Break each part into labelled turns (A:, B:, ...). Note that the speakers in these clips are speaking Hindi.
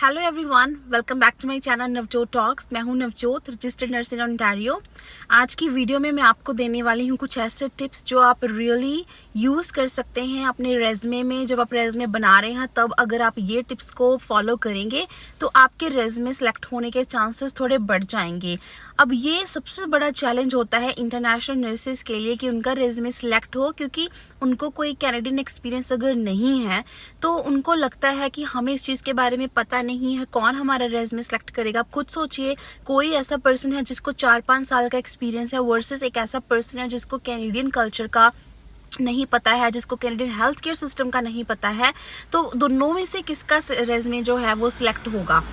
A: Hello everyone, welcome back to my channel Navjot talks. मैं हूं Navjot, registered nurse in Ontario. आज की वीडियो में मैं आपको देने वाली हूं कुछ ऐसे टिप्स जो आप रियली यूज़ कर सकते हैं अपने रेज्यूमे में। जब आप रेज्यूमे बना रहे हैं तब अगर आप ये टिप्स को फॉलो करेंगे तो आपके रेज्यूमे सेलेक्ट होने के चांसेस थोड़े बढ़ जाएंगे। अब ये सबसे बड़ा चैलेंज होता है इंटरनेशनल नर्सेज के लिए कि उनका रेज्यूमे सिलेक्ट हो, क्योंकि उनको कोई कैनेडियन एक्सपीरियंस अगर नहीं है तो उनको लगता है कि हमें इस चीज़ के बारे में पता नहीं है, कौन हमारा रेज्यूमे सेलेक्ट करेगा। आप खुद सोचिए, कोई ऐसा पर्सन है जिसको 4-5 साल का एक्सपीरियंस है वर्सेस एक ऐसा पर्सन है जिसको कैनेडियन कल्चर का नहीं पता है, जिसको कैनेडियन हेल्थ केयर सिस्टम का नहीं पता है। तो दोनों में से किसका रेज्यूमे जो है वो सिलेक्ट होगा।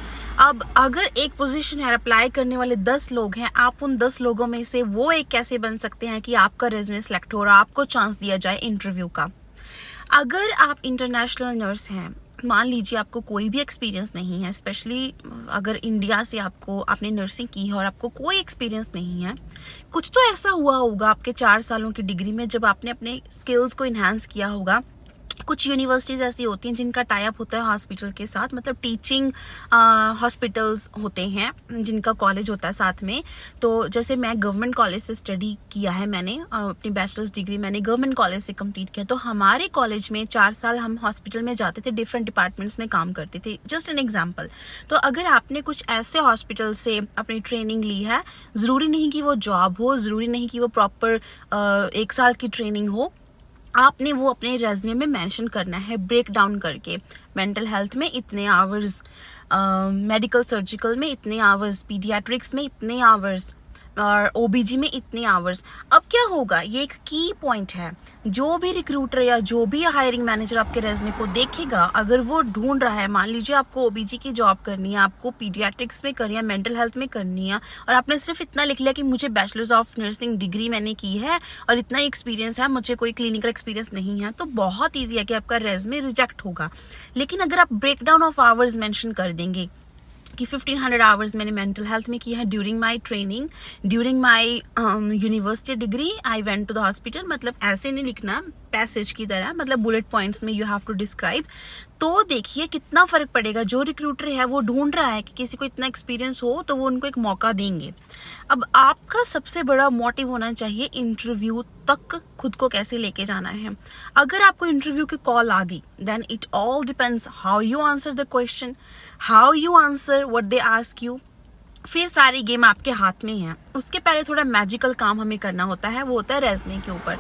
A: अब अगर एक पोजीशन है, अप्लाई करने वाले 10 लोग हैं, आप उन 10 लोगों में से वो एक कैसे बन सकते हैं कि आपका रेज्यूमे सिलेक्ट हो और आपको चांस दिया जाए इंटरव्यू का। अगर आप इंटरनेशनल नर्स हैं, मान लीजिए आपको कोई भी एक्सपीरियंस नहीं है, स्पेशली अगर इंडिया से आपने नर्सिंग की है और आपको कोई एक्सपीरियंस नहीं है, कुछ तो ऐसा हुआ होगा आपके 4 सालों की डिग्री में जब आपने अपने स्किल्स को इन्हांस किया होगा। कुछ यूनिवर्सिटीज़ ऐसी होती हैं जिनका टाई अप होता है हॉस्पिटल के साथ, मतलब टीचिंग हॉस्पिटल्स होते हैं जिनका कॉलेज होता है साथ में। तो जैसे मैं गवर्नमेंट कॉलेज से स्टडी किया है, मैंने अपनी बैचलर्स डिग्री मैंने गवर्नमेंट कॉलेज से कंप्लीट किया। तो हमारे कॉलेज में 4 साल हम हॉस्पिटल में जाते थे, डिफरेंट डिपार्टमेंट्स में काम करते थे। Just an example. तो अगर आपने कुछ ऐसे हॉस्पिटल से अपनी ट्रेनिंग ली है, ज़रूरी नहीं कि वो जॉब हो, ज़रूरी नहीं कि वो प्रॉपर 1 साल की ट्रेनिंग हो, आपने वो अपने रेज्यूमे में मेंशन करना है ब्रेक डाउन करके। मेंटल हेल्थ में इतने आवर्स, मेडिकल सर्जिकल में इतने आवर्स, पीडियाट्रिक्स में इतने आवर्स और ओबीजी में इतने आवर्स। अब क्या होगा, ये एक की पॉइंट है। जो भी रिक्रूटर या जो भी हायरिंग मैनेजर आपके रेज्यूमे को देखेगा, अगर वो ढूंढ रहा है, मान लीजिए आपको ओबीजी की जॉब करनी है, आपको पीडियाट्रिक्स में करनी है, मेंटल हेल्थ में करनी है, और आपने सिर्फ इतना लिख लिया कि मुझे बैचलर्स ऑफ नर्सिंग डिग्री मैंने की है और इतना एक्सपीरियंस है, मुझे कोई क्लिनिकल एक्सपीरियंस नहीं है, तो बहुत ईजी है कि आपका रेज्यूमे रिजेक्ट होगा। लेकिन अगर आप breakdown of hours mention कर देंगे कि 1500 आवर्स मैंने मेंटल हेल्थ में किया है during my training, during my university degree, I went to the hospital, मतलब ऐसे नहीं लिखना पैसेज की तरह, मतलब बुलेट पॉइंट्स में यू हैव टू डिस्क्राइब। तो देखिए कितना फर्क पड़ेगा। जो रिक्रूटर है वो ढूंढ रहा है कि किसी को इतना एक्सपीरियंस हो तो वो उनको एक मौका देंगे। अब आपका सबसे बड़ा मोटिव होना चाहिए इंटरव्यू तक खुद को कैसे लेके जाना है। अगर आपको इंटरव्यू की कॉल आ गई, then it all depends how you answer the question, how you answer what they ask you. फिर सारी गेम आपके हाथ में है। उसके पहले थोड़ा मैजिकल काम हमें करना होता है, वो होता है रेज्यूमे के ऊपर।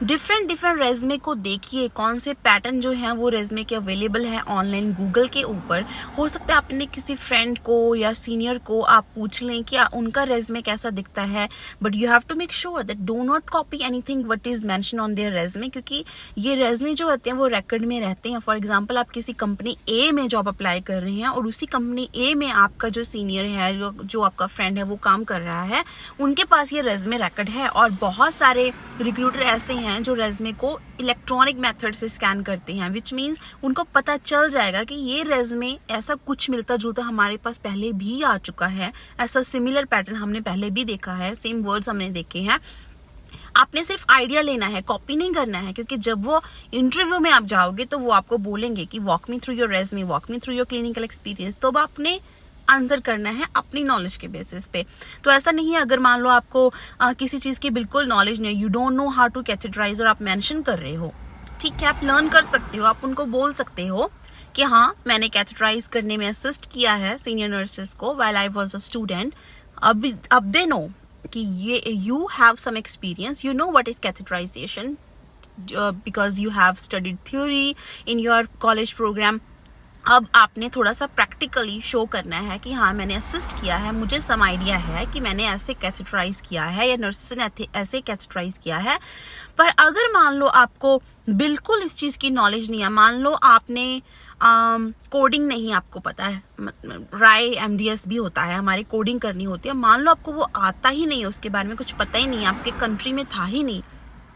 A: डिफरेंट रेज्यूमे को देखिए, कौन से पैटर्न जो है वो रेज्यूमे के अवेलेबल है ऑनलाइन गूगल के ऊपर। हो सकता है आपने किसी फ्रेंड को या सीनियर को आप पूछ लें कि उनका रेज्यूमे कैसा दिखता है, but you have to make sure that do not copy anything what is mention on their resume, क्योंकि ये रेज्यूमे जो होते हैं वो रिकॉर्ड में रहते हैं। फॉर एग्जाम्पल, आप किसी कंपनी ए में जॉब अप्लाई कर रहे हैं और उसी कंपनी ए में आपका जो सीनियर है, जो आपका फ्रेंड है वो काम कर रहा है, उनके पास ये रेज्यूमे रिकॉर्ड है। और बहुत सारे रिक्रूटर ऐसे हैं जो रेज्यूमे को इलेक्ट्रॉनिक मेथड से स्कैन करते हैं, विच मीन्स उनको पता चल जाएगा कि ये रेज्यूमे ऐसा कुछ मिलता जुलता हमारे पास पहले भी आ चुका है, ऐसा सिमिलर पैटर्न हमने पहले भी देखा है, सेम वर्ड्स हमने देखे हैं। आपने सिर्फ आइडिया लेना है, कॉपी नहीं करना है, क्योंकि जब वो इंटरव्यू में आप जाओगे तो वो आपको बोलेंगे कि walk me through your resume, walk me through your clinical experience, तो आपने आंसर करना है अपनी नॉलेज के बेसिस पे। तो ऐसा नहीं है, अगर मान लो आपको किसी चीज़ की बिल्कुल नॉलेज नहीं, you don't know how to catheterise, और आप मेंशन कर रहे हो, ठीक है, आप लर्न कर सकते हो, आप उनको बोल सकते हो कि हाँ मैंने कैथेटराइज करने में असिस्ट किया है सीनियर नर्सेस को while I was a student. अब दे नो कि ये you have some experience, you know what is catheterization because you have studied theory in your college program. अब आपने थोड़ा सा प्रैक्टिकली शो करना है कि हाँ मैंने असिस्ट किया है, मुझे सम आइडिया है कि मैंने ऐसे कैथेटराइज किया है या नर्सेस ने ऐसे कैथेटराइज किया है। पर अगर मान लो आपको बिल्कुल इस चीज़ की नॉलेज नहीं है, मान लो आपने कोडिंग नहीं आपको पता है, राय एमडीएस भी होता है, हमारी कोडिंग करनी होती है, मान लो आपको वो आता ही नहीं है, उसके बारे में कुछ पता ही नहीं है, आपके कंट्री में था ही नहीं,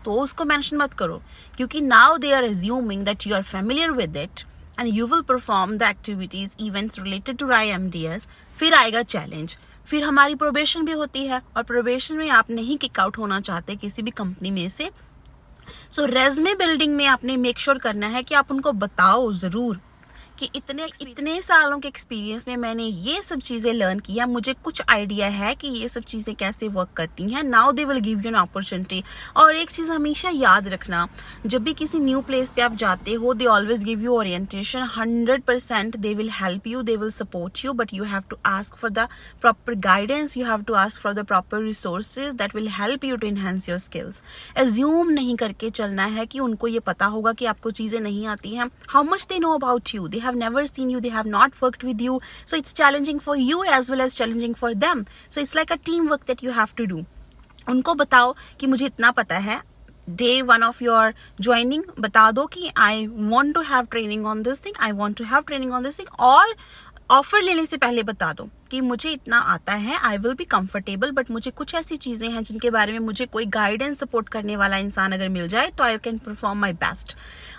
A: तो उसको मेंशन मत करो, क्योंकि now they are assuming that you are familiar with it and you will perform the activities events related to RIMDS। फिर आएगा चैलेंज, फिर हमारी प्रोबेशन भी होती है और प्रोबेशन में आप नहीं किक आउट होना चाहते किसी भी कंपनी में से। सो रेज्यूमे बिल्डिंग में आपने मेक श्योर करना है कि आप उनको बताओ ज़रूर कि इतने सालों के एक्सपीरियंस में मैंने ये सब चीज़ें लर्न किया, मुझे कुछ आइडिया है कि ये सब चीज़ें कैसे वर्क करती हैं। Now they will give you an opportunity. और एक चीज़ हमेशा याद रखना, जब भी किसी न्यू प्लेस पे आप जाते हो, they always give you orientation. 100% they will help you, they will support you, but you have to ask for the proper guidance, you have to ask for the proper resources that will help you to enhance your skills. Assume नहीं करके चलना है कि उनको ये पता होगा कि आपको चीज़ें नहीं आती हैं। How much they know about you? They have never seen you, they have not worked with you, so it's challenging for you as well as challenging for them, so it's like a teamwork that you have to do. उनको बताओ कि मुझे इतना पता है, day 1 of your joining बता दो कि I want to have training on this thing, I want to have training on this thing, और ऑफर लेने से पहले बता दो कि मुझे इतना आता है, I will be comfortable, but मुझे कुछ ऐसी चीज़ें हैं जिनके बारे में मुझे कोई गाइडेंस सपोर्ट करने वाला इंसान अगर मिल जाए तो I can perform my best.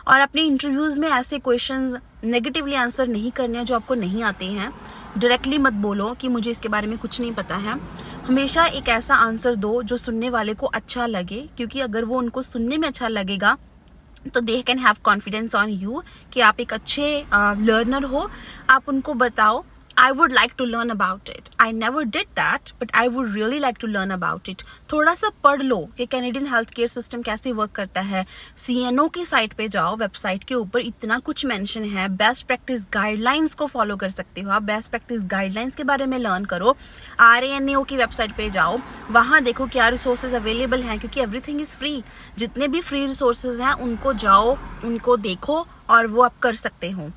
A: और अपने इंटरव्यूज़ में ऐसे क्वेश्चंस नेगेटिवली आंसर नहीं करने हैं जो आपको नहीं आते हैं। डायरेक्टली मत बोलो कि मुझे इसके बारे में कुछ नहीं पता है। हमेशा एक ऐसा आंसर दो जो सुनने वाले को अच्छा लगे, क्योंकि अगर वो उनको सुनने में अच्छा लगेगा तो they can have confidence on you कि आप एक अच्छे लर्नर हो। आप उनको बताओ, I would like to learn about it. I never did that, but I would really like to learn about it. थोड़ा सा पढ़ लो कि कैनेडियन हेल्थ केयर सिस्टम कैसे वर्क करता है। CNO की साइट पे जाओ, वेबसाइट के ऊपर इतना कुछ मेंशन है। बेस्ट प्रैक्टिस गाइडलाइंस को फॉलो कर सकते हो आप, बेस्ट प्रैक्टिस गाइडलाइंस के बारे में लर्न करो। RANO की वेबसाइट पे जाओ, वहाँ देखो क्या रिसोर्सेज अवेलेबल हैं, क्योंकि एवरीथिंग इज़ फ्री। जितने भी फ्री रिसोर्सेज हैं उनको जाओ, उनको देखो और वो आप कर सकते हो।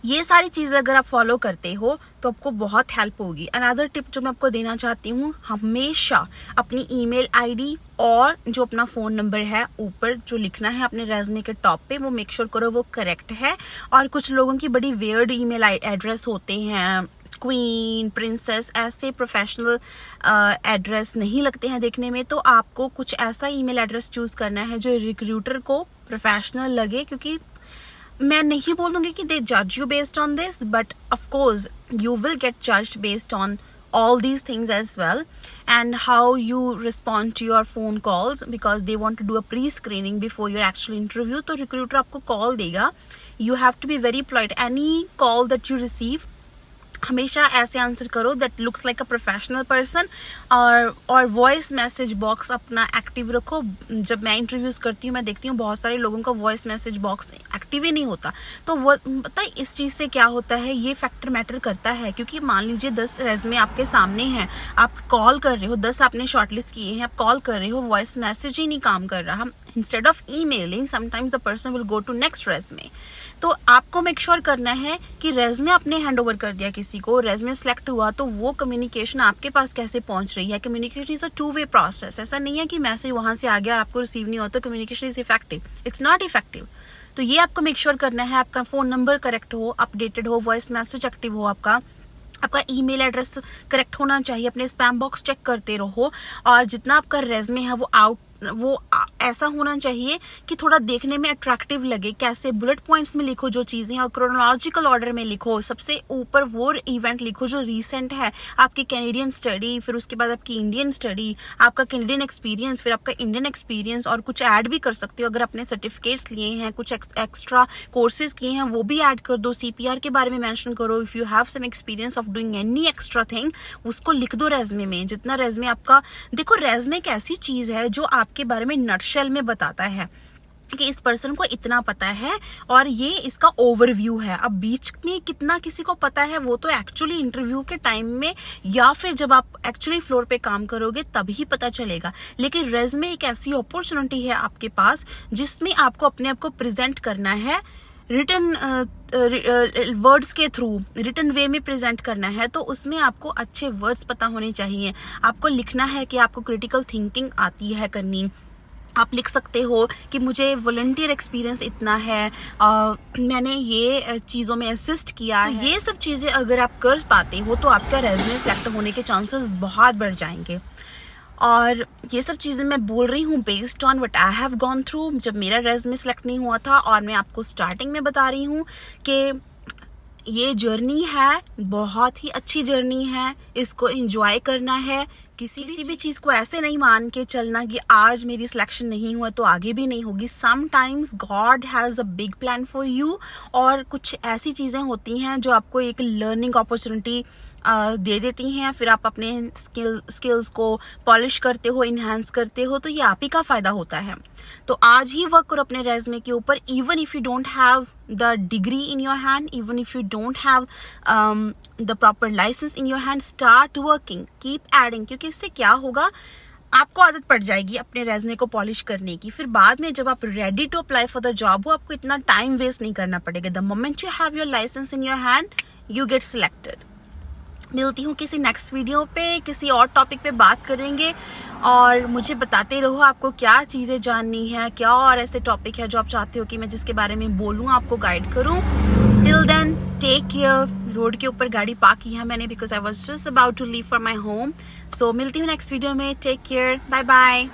A: ये सारी चीज़ें अगर आप फॉलो करते हो तो आपको बहुत हेल्प होगी। अनदर टिप जो मैं आपको देना चाहती हूँ, हमेशा अपनी ईमेल आईडी और जो अपना फ़ोन नंबर है ऊपर जो लिखना है अपने रेज़्यूमे के टॉप पे, वो मेक श्योर करो वो करेक्ट है। और कुछ लोगों की बड़ी वियर्ड ईमेल एड्रेस होते हैं, क्वीन, प्रिंसेस, ऐसे प्रोफेशनल एड्रेस नहीं लगते हैं देखने में। तो आपको कुछ ऐसा ईमेल एड्रेस चूज़ करना है जो रिक्रूटर को प्रोफेशनल लगे, क्योंकि मैं नहीं बोलूँगी कि दे जज you based on this, but of course you will get judged based on all these things as well, and how you respond to your phone calls, because they want to do a pre-screening before your actual interview. तो recruiter आपको call देगा, you have to be very polite. Any call that you receive, हमेशा ऐसे आंसर करो that looks like a professional person. और वॉइस मैसेज बॉक्स अपना एक्टिव रखो। जब मैं इंटरव्यूज़ करती हूँ मैं देखती हूँ बहुत सारे लोगों का वॉइस मैसेज बॉक्स एक्टिव ही नहीं होता। तो वो पता है इस चीज़ से क्या होता है, ये फैक्टर मैटर करता है। क्योंकि मान लीजिए 10 रेज़्यूमे आपके सामने हैं, आप कॉल कर रहे हो, 10 आपने शॉर्टलिस्ट किए हैं, आप कॉल कर रहे हो, वॉइस मैसेज ही नहीं काम कर रहा। Instead of emailing sometimes the person will go to next resume. तो आपको मेक श्योर करना है कि रेज़्यूमे आपने हैंड ओवर कर दिया किसी को, रेज़्यूमे सेलेक्ट हुआ, तो वो कम्युनिकेशन आपके पास कैसे पहुंच रही है। Communication is a two way process. ऐसा नहीं है कि मैसेज वहां से आ गया और आपको रिसीव नहीं होता, communication is effective, it's not effective. तो ये आपको मेक श्योर करना है, आपका फ़ोन नंबर करेक्ट हो, अपडेटेड हो, वॉइस मैसेज एक्टिव हो, आपका ईमेल एड्रेस करेक्ट होना चाहिए, अपने स्पैम बॉक्स चेक करते रहो। और जितना आपका रेज़्यूमे है वो ऐसा होना चाहिए कि थोड़ा देखने में अट्रैक्टिव लगे। कैसे बुलेट पॉइंट्स में लिखो जो चीज़ें हैं, और क्रोनोलॉजिकल ऑर्डर में लिखो। सबसे ऊपर वो इवेंट लिखो जो रीसेंट है, आपकी कैनेडियन स्टडी, फिर उसके बाद आपकी इंडियन स्टडी, आपका कैनेडियन एक्सपीरियंस, फिर आपका इंडियन एक्सपीरियंस, और कुछ ऐड भी कर सकते हो। अगर अपने सर्टिफिकेट्स लिए हैं, कुछ एक्स्ट्रा कोर्सेज किए हैं, वो भी ऐड कर दो। CPR के बारे में मेंशन करो। If you have some experience of doing any extra thing, उसको लिख दो रेज़्यूमे में। जितना रेज़्यूमे आपका, देखो रेज़्यूमे एक ऐसी चीज़ है जो आपके बारे में नटशेल में बताता है कि इस पर्सन को इतना पता है और ये इसका ओवरव्यू है। अब बीच में कितना किसी को पता है वो तो एक्चुअली इंटरव्यू के टाइम में या फिर जब आप एक्चुअली फ्लोर पे काम करोगे तभी पता चलेगा। लेकिन रेज़्यूमे एक ऐसी अपॉर्चुनिटी है आपके पास जिसमें आपको अपने आप को प्रेजेंट करना है, रिटन वर्ड्स के थ्रू, रिटन वे में प्रेजेंट करना है। तो उसमें आपको अच्छे वर्ड्स पता होने चाहिए। आपको लिखना है कि आपको क्रिटिकल थिंकिंग आती है करनी। आप लिख सकते हो कि मुझे वॉलंटियर एक्सपीरियंस इतना है, मैंने ये चीज़ों में असिस्ट किया है। ये सब चीज़ें अगर आप कर पाते हो तो आपका रेज़्यूमे सेलेक्ट होने के चांसेस बहुत बढ़ जाएंगे। और ये सब चीज़ें मैं बोल रही हूँ based on what I have gone through, जब मेरा रेज़्यूमे सेलेक्ट नहीं हुआ था। और मैं आपको स्टार्टिंग में बता रही हूँ कि ये जर्नी है, बहुत ही अच्छी जर्नी है, इसको एंजॉय करना है। किसी भी चीज़ को ऐसे नहीं मान के चलना कि आज मेरी सिलेक्शन नहीं हुआ तो आगे भी नहीं होगी. Sometimes God has a big plan for you, और कुछ ऐसी चीज़ें होती हैं जो आपको एक लर्निंग अपॉर्चुनिटी दे देती हैं. फिर आप अपने स्किल्स को पॉलिश करते हो, इन्हांस करते हो, तो ये आप ही का फ़ायदा होता है. तो आज ही वर्क करो अपने रेज्यूमे के ऊपर. Even if you don't have the degree in your hand, even if you don't have the proper license in your hand, start working, keep adding. क्योंकि इससे क्या होगा, आपको आदत पड़ जाएगी अपने रेज्यूमे को पॉलिश करने की. फिर बाद में जब आप ready to apply for the job हो, आपको इतना टाइम वेस्ट नहीं करना पड़ेगा. The moment you have your license in your hand, you get selected. मिलती हूँ किसी नेक्स्ट वीडियो पे, किसी और टॉपिक पे बात करेंगे. और मुझे बताते रहो आपको क्या चीज़ें जाननी है, क्या और ऐसे टॉपिक है जो आप चाहते हो कि मैं जिसके बारे में बोलूँ, आपको गाइड करूँ. Till then take care. Road के ऊपर गाड़ी पार्क की है मैंने because I was just about to leave for my home. So मिलती हूँ नेक्स्ट वीडियो में. Take care. Bye bye.